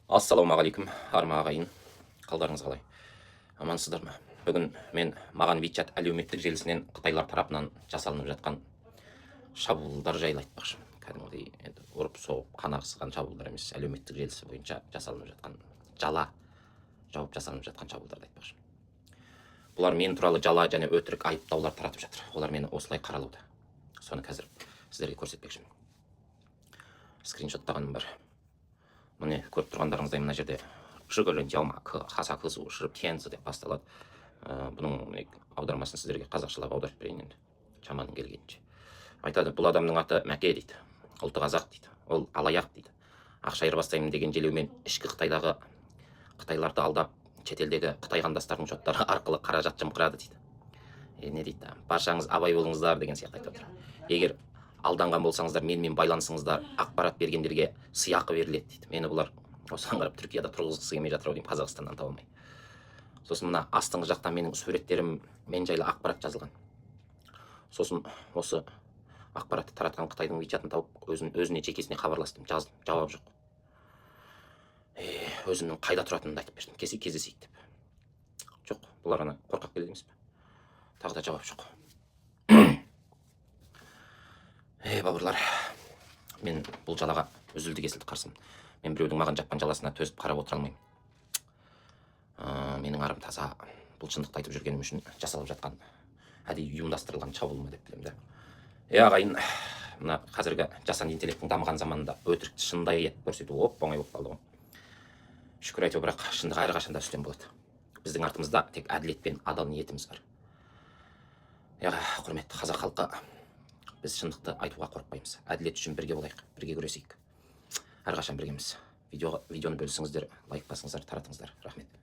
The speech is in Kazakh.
Ассалаумағалейкум, арма ағайын. Қалдарыңыз қалай? Амансыздар ма? Бүгін мен маған WeChat әлеуметтік желісінен Қытайлар тарапынан жасалынып жатқан шабуылдар жайлы айтпақшы. Кәдімгідей ұрып соғып қан ағызған шабуылдар емес, әлеуметтік желісі бойынша жасалынып жатқан жала жауып жасалынып жатқан шабуылдарды айтпақшы. Бұлар мен туралы жала және өтірік айыптаулар таратып жатыр. Олар мені осылай қаралауда. Соны қазір сіздерге көрсетпекшімін. Скриншоттағаным бар. Міне көріп тұрғандарыңыздай мына жерде деп басталады. Бұның аудармасын сіздерге қазақшалап аударып берейін енді. Шаманың келгенінше. Айтады, бұл адамның аты Мәке дейді. Ұлты қазақ дейді. Ол алаяқ дейді. Ақша айырбастаймын деген желеумен ішкі Қытайдағы қытайларды алдап, шетелдегі Қытай қандастарының шоттары арқылы қаражат жымқырады дейді. Не дейді? Баршаңыз абай болыңыздар деген сияқты айтып отыр. Егер алданған болсаңыздар, менімен байланысыңыздар, ақпарат бергендерге сыйақы беріледі дейді. Мені бұлар осыған қарап Түркияда тұрғызғысы келмей жатыр деймін, Қазақстаннан таба алмай. Сосын мына астыңғы жақтан менің суреттерім, мен жайлы ақпарат жазылған. Сосын осы ақпаратты таратқан Қытайдың WeChat'ын тауып, өзіне жекесіне хабарластым, жаздым, жауап жоқ. Өзімнің қайда тұратынымды айтып бердім, кездесейік деп. Жоқ, бұлар ана қорқақ келеді емес пе? Тағы да жауап жоқ. Бауырлар, мен бұл жалаға үзілді кесілді қарсымын. Мен біреудің маған жапқан жаласына төзіп қарап отыра алмаймын. Менің арым таза, бұл шындықты айтып жүргенім үшін жасалып жатқан, әдейі ұйымдастырылған шабуыл ма деп білемін. Ағайын, мына қазіргі жасанды интеллекттің дамыған заманында өтірікті шындай етіп көрсету оңай болып қалды ғой. Шүкір әйтеуір, бірақ шындық әрқашанда үстем болады. Біздің артымызда тек әділет пен адал ниетіміз бар. Құрметті қазақ халқы, біз шындықты айтуға қорықпаймыз. Әділет үшін бірге болайық, бірге күресейік. Әрқашан біргеміз. Видеоны бөлісіңіздер, лайк басыңыздар, таратыңыздар. Рахмет.